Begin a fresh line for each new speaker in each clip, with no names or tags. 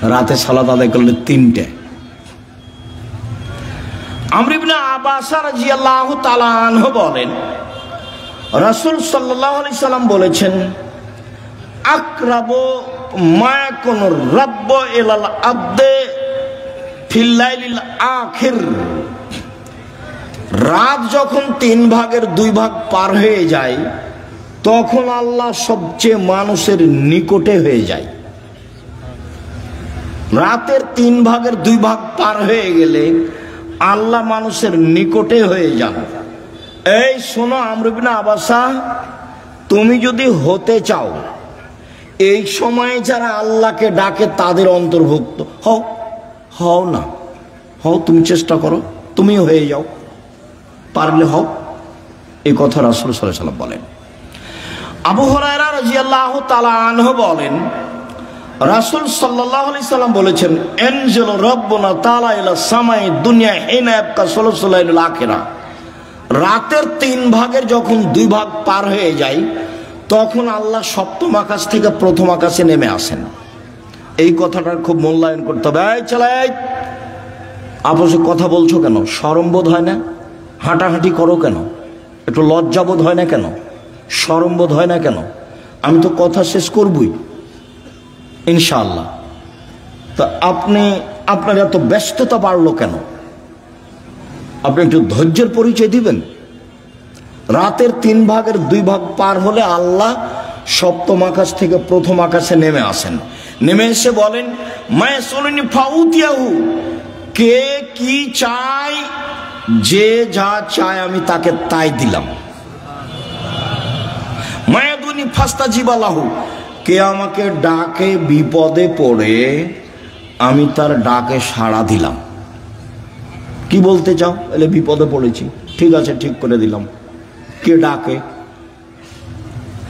রাতে সালাত আদায় করলে 3টে। আমর ইবনে আব্বাস রাদিয়াল্লাহু তাআলা আনহু বলেন, রাসূল সাল্লাল্লাহু আলাইহি সাল্লাম বলেছেন, আকরাবু মা ইয়াকুনু রাব্বু ইলাল আবদে ফিল লাইলিল আখির। রাত যখন 3 ভাগের 2 ভাগ পার হয়ে যায় তখন আল্লাহ সবচেয়ে মানুষের নিকটে হয়ে যায়। রাতের 3 ভাগের 2 ভাগ পার হয়ে গেলে আল্লাহ মানুষের নিকটে হয়ে যান। এই শোনো আমর ইবনে আবাসা, তুমি যদি হতে চাও এই সময়ে যারা আল্লাহকে ডাকে তাদের অন্তর্ভুক্ত হও না, হও, তুমি চেষ্টা করো, তুমিও হয়ে যাও, পারলে হও। এই কথা রাসূল সাল্লাল্লাহু আলাইহি ওয়াসাল্লাম বলেন। আবু হুরায়রা রাদিয়াল্লাহু তাআলা আনহু বলেন, রাসূল সাল্লাল্লাহু আলাইহি সাল্লাম বলেছেন, আনজালা রাব্বুনা তাআলা ইলা সামাই দুনিয়া হিনা ইয়াবকা সুলুসুল লাইলিল আখিরা। রাতের 3 ভাগের যখন 2 ভাগ পার হয়ে যায় তখন আল্লাহ সপ্তম আকাশ থেকে প্রথম আকাশে নেমে আসেন। এই কথাটার খুব মূল্যায়ন করতে হবে। এই চালাই, আপসে কথা বলছো কেন? শরম বোধ হয় না? হাঁটাহাঁটি করো কেন? একটু লজ্জা বোধ হয় না কেন? শরম বোধ হয় না কেন? আমি তো কথা শেষ করবই ইনশাআল্লাহ। তা আপনার এত ব্যস্ততা বাড়লো কেন? আপনি একটু ধৈর্যের পরিচয় দিবেন। রাতের 3 ভাগের 2 ভাগ পার হলে আল্লাহ সপ্তম আকাশ থেকে প্রথম আকাশে নেমে আসেন। নেমে এসে বলেন, মায়াসুলনি ফাউতিয়াহু, কে কি চায়, যে যা চায় আমি তাকে তাই দিলাম। মায়াদুনি ফাস্তাজিবালাহু, কে আমাকে ডাকে বিপদে পড়ে আমি তার ডাকে সাড়া দিলাম। কি বলতে চাও? এলে বিপদে পড়েছি, ঠিক আছে, ঠিক করে দিলাম। কে ডাকে?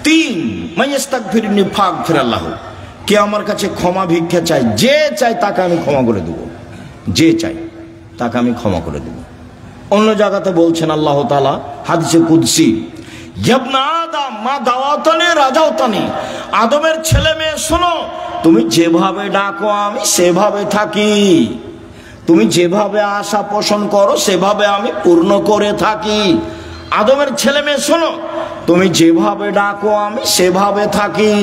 3 মাইয়াস্তাগফিরনি ফাগফিরাল্লাহু, কে আমার কাছে ক্ষমা ভিক্ষা চায়, যে চাই তাকে আমি ক্ষমা করে দেব, যে চাই তাকে আমি ক্ষমা করে দেব। অন্য জায়গাতে বলছেন আল্লাহ তাআলা হাদিসে কুদসি, ইবনা আদম মা দাওয়াতানি রাজাওতানি, আদমের ছেলে মেয়ে শোনো, তুমি যেভাবে ডাকো আমি সেভাবে থাকি, তুমি যেভাবে আশা পোষণ করো সেভাবে আমি পূর্ণ করে থাকি। আদমের ছেলে মেয়ে শোনো, তুমি যেভাবে ডাকো আমি সেভাবে থাকি,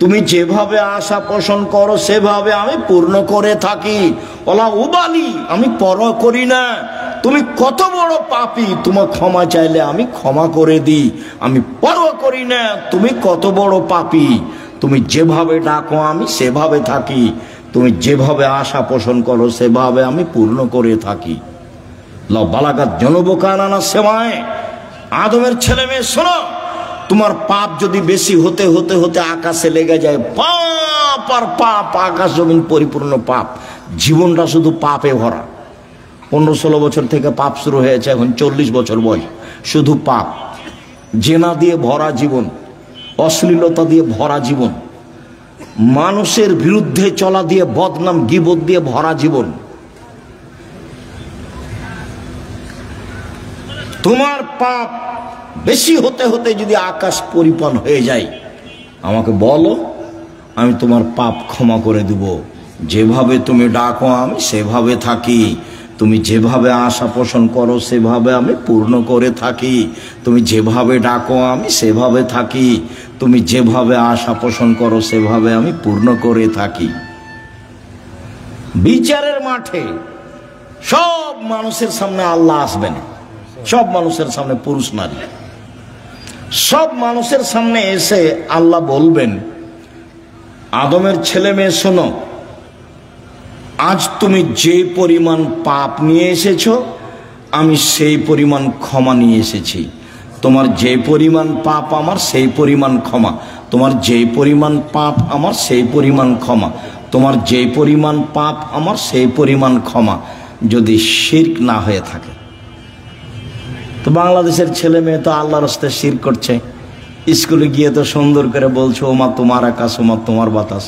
তুমি যেভাবে আশা পোষণ করো সেভাবে আমি পূর্ণ করে থাকি। ওলা উবালি, আমি পরোয়া করি না তুমি কত বড় পাপী, তোমার ক্ষমা চাইলে আমি ক্ষমা করে দিই, আমি পরোয়া করি না তুমি কত বড় পাপী, তুমি যেভাবে ডাকো আমি সেভাবে থাকি, তুমি যেভাবে আশা পোষণ করো সেভাবে আমি পূর্ণ করে থাকি। লাউ বালাগাত জনবকানানা সেমায়, আদমের ছেলে মেয়ে শোনো, তোমার পাপ যদি বেশি হতে হতে হতে আকাশে লেগে যায়, পাপ আর পাপ, আকাশ জমিন পরিপূর্ণ পাপ, জীবনটা শুধু পাপে ভরা। 15-16 বছর থেকে পাপ শুরু হয়েছে, এখন 40 বছর বয়স, শুধু পাপ, জেনা দিয়ে ভরা জীবন, অশ্লীলতা দিয়ে ভরা জীবন, মানুষের বিরুদ্ধে চলা দিয়ে, বদনাম গীবত দিয়ে ভরা জীবন। তোমার পাপ বেশি হতে হতে যদি আকাশ পরিপূর্ণ হয়ে যায়, আমাকে বলো, আমি তোমার পাপ ক্ষমা করে দেব। যেভাবে তুমি ডাকো আমি সেভাবে থাকি, তুমি যেভাবে আশা পোষণ করো সেভাবে আমি পূর্ণ করে থাকি, তুমি যেভাবে ডাকো আমি সেভাবে থাকি, তুমি যেভাবে আশা পোষণ করো সেভাবে আমি পূর্ণ করে থাকি। বিচারের মাঠে সব মানুষের সামনে আল্লাহ আসবেন, সব মানুষের সামনে, পুরুষ নারী সব মানুষের সামনে এসে আল্লাহ বলবেন, আদমের ছেলে মেয়ে শোনো, আজ তুমি যে পরিমাণ পাপ নিয়ে এসেছো আমি সেই পরিমাণ ক্ষমা নিয়ে এসেছি। তোমার যে পরিমাণ পাপ আমার সেই পরিমাণ ক্ষমা, তোমার যে পরিমাণ পাপ আমার সেই পরিমাণ ক্ষমা, তোমার যে পরিমাণ পাপ আমার সেই পরিমাণ ক্ষমা, যদি শিরক না হয়ে থাকে। তো বাংলাদেশের ছেলে মেয়ে তো আল্লাহর রাস্তায় শিরক করছে, স্কুলে গিয়ে তো সুন্দর করে বলছে, ওমা তোমার আকাশ, ওমা তোমার বাতাস।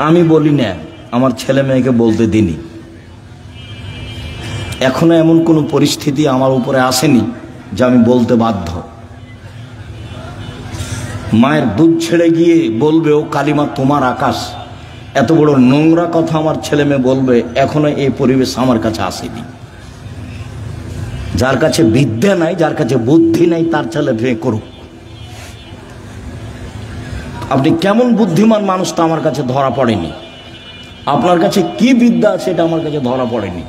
আমি বলি না, আমার ছেলে মেয়েকে বলতে দিনি। এখনো এমন কোনো পরিস্থিতি আমার উপরে আসেনি যে আমি বলতে বাধ্য। মায়ের দুধ ছেড়ে গিয়ে বলবে, ও কালিমা তোমার আকাশ, এত বড় নোংরা কথা আমার ছেলে মেয়ে বলবে, এখনো এই পরিবেশ আমার কাছে আসেনি। যার কাছে বিদ্যা নাই, যার কাছে বুদ্ধি নাই, তার ছেলে মেয়ে করুক। আপনি কেমন বুদ্ধিমান মানুষ তা আমার কাছে ধরা পড়েনি। আপনার কাছে কি বিদ্যা আছে এটা আমার কাছে ধরা পড়েনি।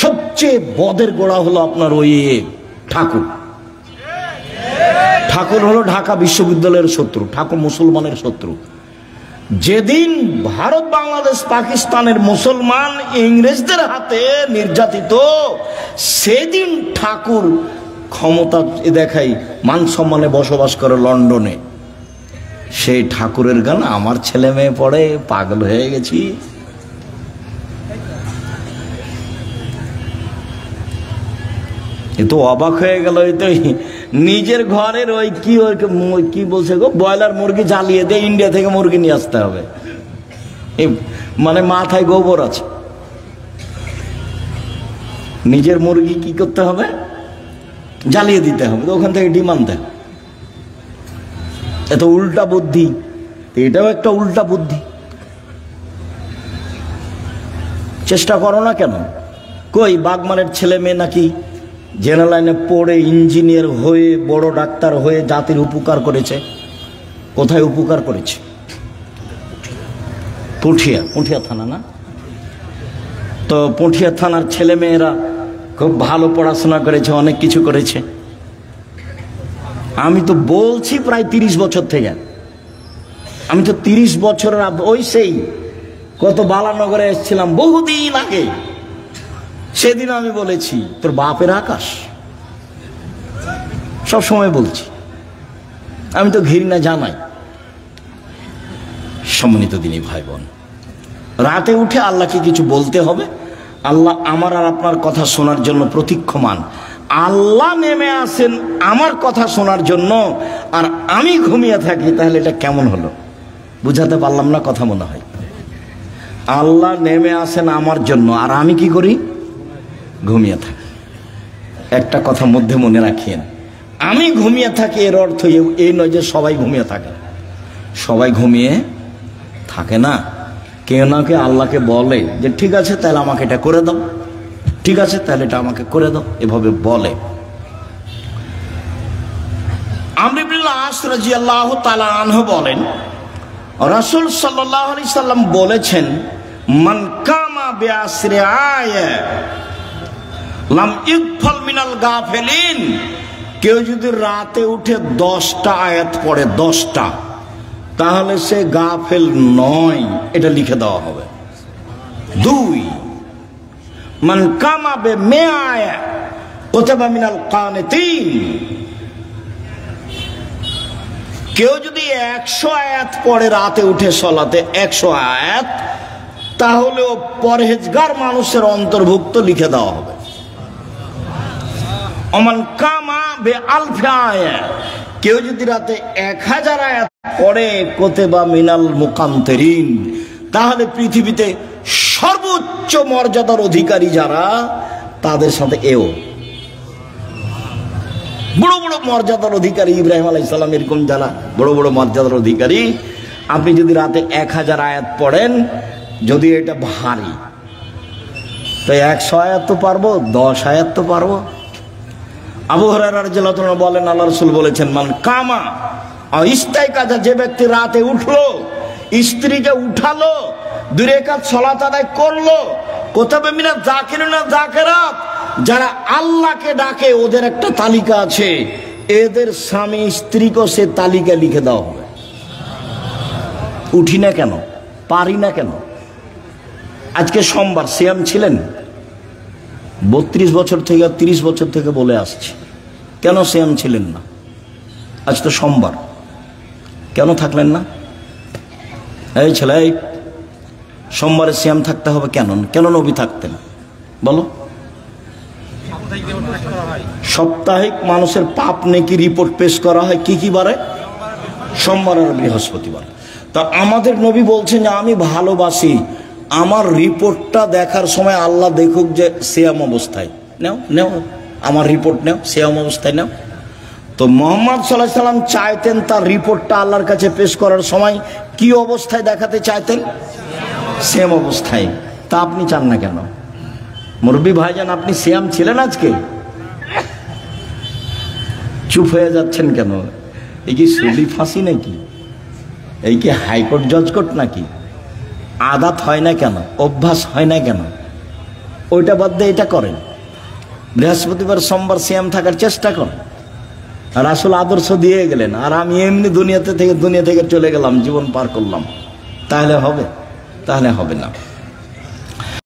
সবচেয়ে বদের গোড়া হলো আপনার ওই ঠাকুর। ঠাকুর হলো ঢাকা বিশ্ববিদ্যালয়ের শত্রু, ঠাকুর মুসলমানের শত্রু। যেদিন ভারত, বাংলাদেশ, পাকিস্তানের মুসলমান ইংরেজদের হাতে নির্যাতিত, সেদিন ঠাকুর ক্ষমতা দেখাই মান সম্মানে বসবাস করে লন্ডনে। সেই ঠাকুরের গান আমার ছেলে মেয়ে পড়ে, পাগল হয়ে গেছি। এ তো অবাক হয়ে গেল। নিজের ঘরের ওই কি বলছে গো, ব্রয়লার মুরগি জ্বালিয়ে দিয়ে ইন্ডিয়া থেকে মুরগি নিয়ে আসতে হবে, মানে মাথায় গোবর আছে। নিজের মুরগি কি করতে হবে, জ্বালিয়ে দিতে হবে, ওখান থেকে ডিম আনতে হবে। এত উল্টা বুদ্ধি, এটাও একটা উল্টা বুদ্ধি। চেষ্টা করো না কেন? কই বাগমানের ছেলে মেয়ে নাকি জেনারেল লাইনে পড়ে ইঞ্জিনিয়ার হয়ে, বড় ডাক্তার হয়ে জাতির উপকার করেছে। কোথায় উপকার করেছে? পুঠিয়া থানা না? তো পুঠিয়া থানার ছেলে মেয়েরা খুব ভালো পড়াশোনা করেছে, অনেক কিছু করেছে। আমি তো বলছি প্রায় 30 বছর থেকে, আমি তো 30 বছরের ওই সেই কত বালানগরে এসেছিলাম বহুদিন আগে, সেদিন আমি বলেছি তোর বাপের আকাশ। সব সময় বলছি, আমি তো ঘৃণা জানাই। সম্মানিত দিনী ভাই বোন, রাতে উঠে আল্লাহকে কিছু বলতে হবে। আল্লাহ আমার আর আপনার কথা শোনার জন্য প্রতীক্ষমান। আল্লাহ নেমে আসেন আমার কথা শোনার জন্য, আর আমি ঘুমিয়ে থাকি, তাহলে এটা কেমন হলো? বুঝাতে পারলাম না কথা মনে হয়। আল্লাহ নেমে আসেন আমার জন্য, আর আমি কি করি? ঘুমিয়ে থাকি। একটা কথা মধ্যে মনে রাখিয়েন, আমি ঘুমিয়ে থাকি এর অর্থ এই নয় যে সবাই ঘুমিয়ে থাকে। সবাই ঘুমিয়ে থাকে না। কেউ না কেউ আল্লাহকে বলে যে ঠিক আছে তাহলে আমাকে এটা করে দাও, ঠিক আছে তাহলে এটা আমাকে করে দাও, এভাবে বলে। আমর ইবনে আস রাদিয়াল্লাহু তাআলা আনহু বলেন, রাসূল সাল্লাল্লাহু আলাইহি সাল্লাম বলেছেন, মান কামা বিআসরি আয়া লাম ইগফাল মিনাল গাফিলিন। কেউ যদি রাতে উঠে 10টা আয়াত পড়ে, 10টা, তাহলে সে গাফেল নয়, এটা লিখে দেওয়া হবে। 2, মান কামা বিমিআ আয়া কুতিবা মিনাল কানিতিন। কেউ যদি 100 আয়াত পড়ে রাতে উঠে সলাতে, 100 আয়াত, তাহলে ও পরহেজগার মানুষের অন্তর্ভুক্ত লিখে দেওয়া হবে। ওমান কামা বিআলফি আয়া, কেউ যদি রাতে 1000 আয়াত পড়ে কুতিবা মিনাল মুকান্তিরিন, তাহলে পৃথিবীতে সর্বোচ্চ মর্যাদার অধিকারী যারা, তাদের সাথে এও বড় বড় মর্যাদার অধিকারী। ইব্রাহিম আলাইহিস সালাম এরকম যারা বড় বড় মর্যাদার অধিকারী, আপনি যদি রাতে 1000 আয়াত পড়েন, যদি এটা ভারী, তো 100 আয়াত তো পারবো, 10 আয়াত তো পারবো। আবু হুরায়রা রাদিয়াল্লাহু তাআলা বলেন, আল্লাহ রাসূল বলেছেন, মান কামা ইস্তাইকাজা, যে ব্যক্তি রাতে উঠলো, স্ত্রীকে উঠালো, 2 রাকাত সালাত আদায় করলো, কুতিবা মিনাল যাকিরিনা যাকিরাত, যারা আল্লাহকে ডাকে ওদের একটা তালিকা আছে, এদের স্বামী স্ত্রীকে সে তালিকা লিখে দেওয়া হবে। উঠি না কেন, পারি না কেন? আজকে সোমবার, সিয়াম ছিলেন 32 বছর থেকে, 30 বছর থেকে বলে আসছি, কেন সিয়াম ছিলেন না? আজ তো সোমবার, কেন থাকলেন না? এই ছেলে, সোমবারে সিয়াম থাকতে হবে কেন? কেন নবী থাকতেন বলো? সাপ্তাহিক মানুষের পাপ নেকি রিপোর্ট পেশ করা হয় কি কি বারে? সোমবার আর বৃহস্পতিবার। তা আমাদের নবী বলছেন যে আমি ভালোবাসি, আমার রিপোর্টটা দেখার সময় আল্লাহ দেখুক যে সিয়াম অবস্থায়, নেও নেও আমার রিপোর্ট নেও, সিয়াম অবস্থায় নেও। তো তো মুহাম্মদ সাল্লাল্লাহু আলাইহি সাল্লাম চাইতেন তার রিপোর্টটা আল্লাহর কাছে পেশ করার সময় কি অবস্থায় দেখাতে চাইতেন? সেম অবস্থায়। তা আপনি চান না কেন? মুরব্বী ভাইজান, আপনি সিয়াম ছিলেন আজকে? চুপ হয়ে যাচ্ছেন কেন? এই কি সুলি ফাঁসি নাকি? এই কি হাইকোর্ট জজকোর্ট নাকি? আদাত হয় না কেন? অভ্যাস হয় না কেন? ওইটা বাদ দিয়ে এটা করেন। বৃহস্পতিবার সোমবার সিয়াম থাকার চেষ্টা করেন। আর আসলে আদর্শ দিয়ে গেলেন, আর আমি এমনি দুনিয়া থেকে চলে গেলাম, জীবন পার করলাম, তাহলে হবে? তাহলে হবে না।